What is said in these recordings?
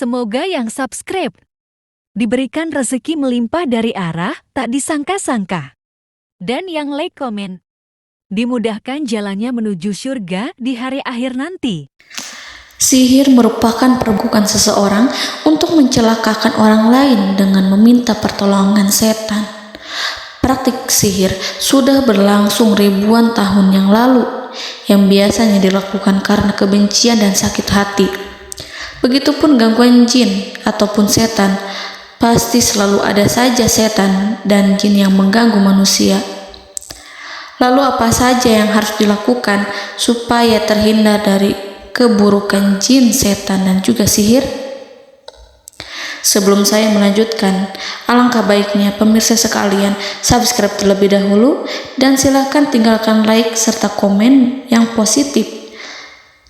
Semoga yang subscribe diberikan rezeki melimpah dari arah tak disangka-sangka. Dan yang like komen, dimudahkan jalannya menuju surga di hari akhir nanti. Sihir merupakan perbuatan seseorang untuk mencelakakan orang lain dengan meminta pertolongan setan. Praktik sihir sudah berlangsung ribuan tahun yang lalu, yang biasanya dilakukan karena kebencian dan sakit hati. Begitupun gangguan jin ataupun setan, pasti selalu ada saja setan dan jin yang mengganggu manusia. Lalu apa saja yang harus dilakukan supaya terhindar dari keburukan jin, setan, dan juga sihir? Sebelum saya melanjutkan, alangkah baiknya pemirsa sekalian subscribe terlebih dahulu dan silakan tinggalkan like serta komen yang positif.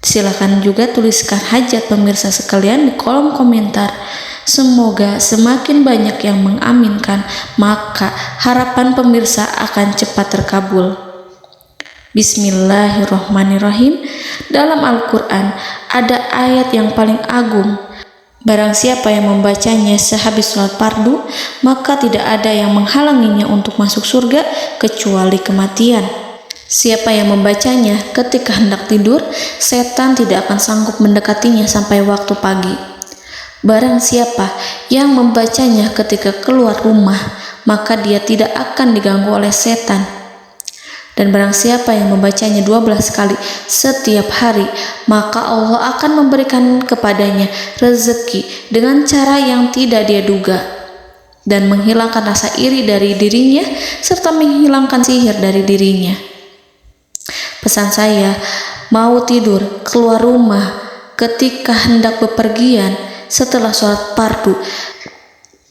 Silakan juga tuliskan hajat pemirsa sekalian di kolom komentar. Semoga semakin banyak yang mengaminkan, maka harapan pemirsa akan cepat terkabul. Bismillahirrahmanirrahim. Dalam Al-Quran ada ayat yang paling agung. Barang siapa yang membacanya sehabis sholat fardu, maka tidak ada yang menghalanginya untuk masuk surga kecuali kematian. Siapa yang membacanya ketika hendak tidur, setan tidak akan sanggup mendekatinya sampai waktu pagi. Barang siapa yang membacanya ketika keluar rumah, maka dia tidak akan diganggu oleh setan. Dan barang siapa yang membacanya 12 kali setiap hari, maka Allah akan memberikan kepadanya rezeki dengan cara yang tidak dia duga, dan menghilangkan rasa iri dari dirinya, serta menghilangkan sihir dari dirinya. Pesan saya, mau tidur, keluar rumah, ketika hendak bepergian, setelah sholat fardu,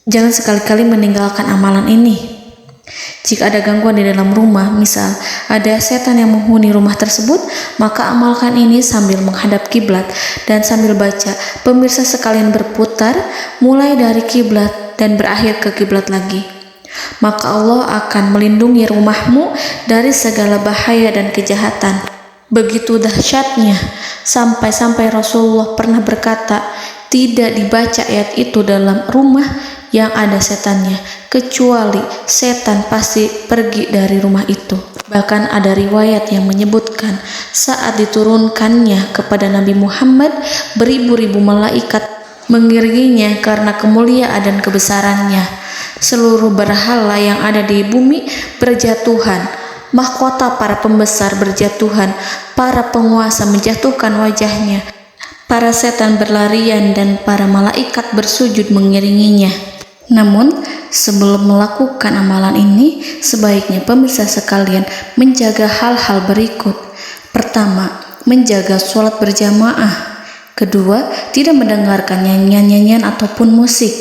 jangan sekali-kali meninggalkan amalan ini. Jika ada gangguan di dalam rumah, misal ada setan yang menghuni rumah tersebut, maka amalkan ini sambil menghadap kiblat dan sambil baca. Pemirsa sekalian berputar mulai dari kiblat dan berakhir ke kiblat lagi. Maka Allah akan melindungi rumahmu dari segala bahaya dan kejahatan. Begitu dahsyatnya, sampai-sampai Rasulullah pernah berkata, tidak dibaca ayat itu dalam rumah yang ada setannya, kecuali setan pasti pergi dari rumah itu. Bahkan ada riwayat yang menyebutkan saat diturunkannya kepada Nabi Muhammad, beribu-ribu malaikat mengiringinya karena kemuliaan dan kebesarannya. Seluruh berhala yang ada di bumi berjatuhan, mahkota para pembesar berjatuhan, para penguasa menjatuhkan wajahnya, para setan berlarian, dan para malaikat bersujud mengiringinya. Namun, sebelum melakukan amalan ini, sebaiknya pemirsa sekalian menjaga hal-hal berikut. Pertama, menjaga sholat berjamaah. Kedua, tidak mendengarkan nyanyian-nyanyian ataupun musik.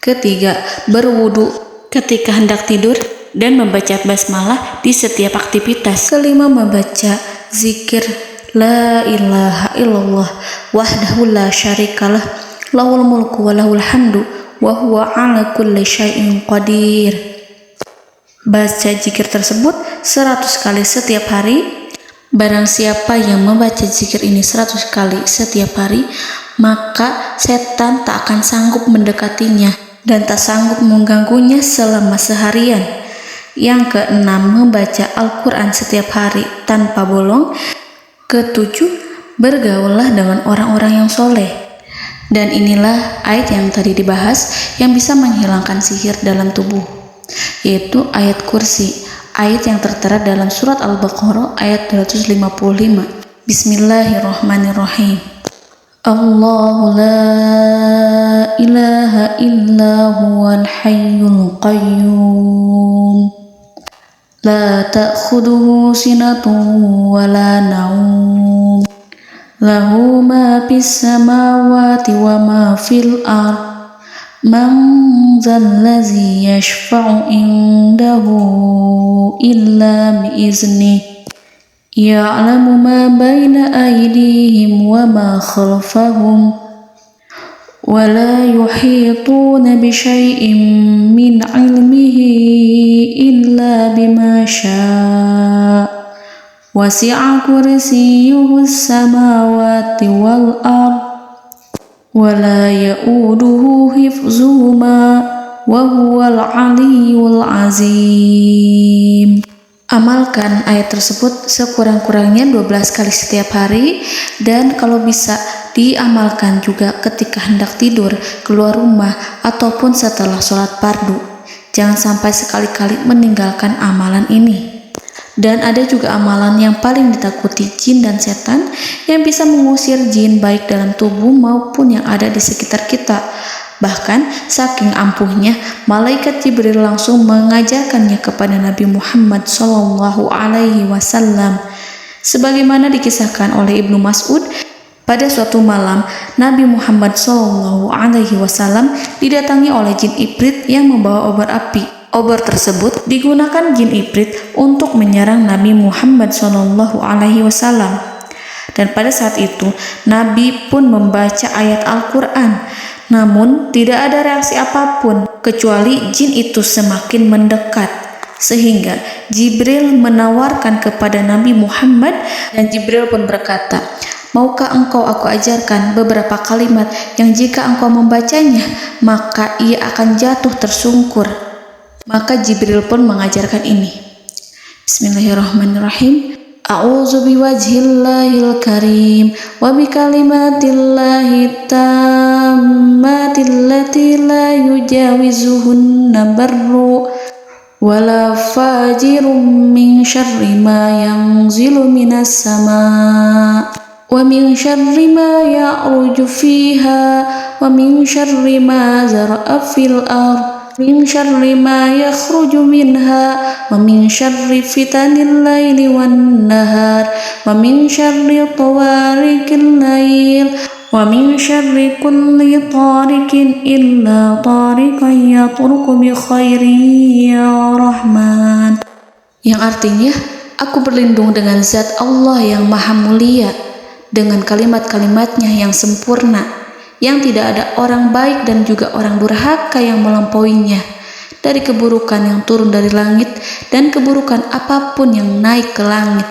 Ketiga, berwudu ketika hendak tidur dan membaca basmalah di setiap aktivitas. Kelima, membaca zikir la ilaha illallah wahdahu la syarikalah lahul mulku wa lahul hamdu wa huwa ala kulli syai'in qadir. Baca zikir tersebut 100 kali setiap hari. Barang siapa yang membaca zikir ini 100 kali setiap hari, maka setan tak akan sanggup mendekatinya dan tak sanggup mengganggunya selama seharian. Yang keenam, membaca Al-Quran setiap hari tanpa bolong. Ketujuh, bergaullah dengan orang-orang yang soleh. Dan inilah ayat yang tadi dibahas yang bisa menghilangkan sihir dalam tubuh, yaitu ayat kursi, ayat yang tertera dalam surat Al-Baqarah ayat 255. Bismillahirrahmanirrahim. Allahu la ilaha illa huwal hayyul qayyum la ta'khuduhu sinatun wa la naum lahu ma fis samawati wa ma fil ard man zallazi yashfa'u indahu illa biiznihi ya'lamu ma baina aydihim wa ma khalfahum wa la yuhituna bi syai'in min 'ilmihi illa bima syaa' wasi'a kursiyyuhu as-samawati wal ard ولا يؤوده حفظهما وهو العلي العظيم. Amalkan ayat tersebut sekurang-kurangnya 12 kali setiap hari, dan kalau bisa diamalkan juga ketika hendak tidur, keluar rumah, ataupun setelah sholat fardu. Jangan sampai sekali-kali meninggalkan amalan ini. Dan ada juga amalan yang paling ditakuti jin dan setan, yang bisa mengusir jin baik dalam tubuh maupun yang ada di sekitar kita. Bahkan saking ampuhnya, malaikat Jibril langsung mengajarkannya kepada Nabi Muhammad SAW. Sebagaimana dikisahkan oleh Ibnu Mas'ud, pada suatu malam Nabi Muhammad SAW didatangi oleh jin Ifrit yang membawa obor api. Obor tersebut digunakan jin Ifrit untuk menyerang Nabi Muhammad SAW. Dan pada saat itu Nabi pun membaca ayat Al-Quran. Namun tidak ada reaksi apapun, kecuali jin itu semakin mendekat. Sehingga Jibril menawarkan kepada Nabi Muhammad, dan Jibril pun berkata, "Maukah engkau aku ajarkan beberapa kalimat yang jika engkau membacanya, maka ia akan jatuh tersungkur?" Maka Jibril pun mengajarkan ini. Bismillahirrahmanirrahim. A'udzu biwajhillahil karim wa bikalimatillahi tammatil lati la yujawizuhunna barru wala fajirum min syarri ma yanzilu minas sama wa min syarri ma ya'ruju fiha wa min syarri ma zara'a fil ardh min syarri ma yakhruju minha wa min syarri fitanil laili wan nahar wa min syarri tawarikil lail wa min syarri kulli tarikin illa tarikan yatruku bi khairin ya Rahman. Yang artinya, aku berlindung dengan zat Allah yang maha mulia, dengan kalimat-kalimatnya yang sempurna, yang tidak ada orang baik dan juga orang durhaka yang melampauinya, dari keburukan yang turun dari langit dan keburukan apapun yang naik ke langit,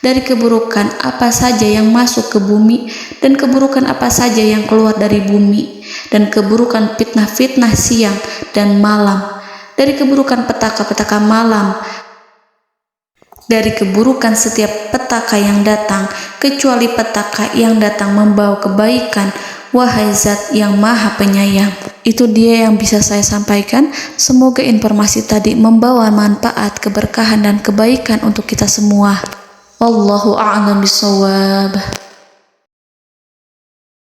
dari keburukan apa saja yang masuk ke bumi dan keburukan apa saja yang keluar dari bumi, dan keburukan fitnah-fitnah siang dan malam, dari keburukan petaka-petaka malam, dari keburukan setiap petaka yang datang, kecuali petaka yang datang membawa kebaikan. Wahai Zat yang Maha Penyayang. Itu dia yang bisa saya sampaikan. Semoga informasi tadi membawa manfaat, keberkahan dan kebaikan untuk kita semua. Wallahu a'lam bishawab.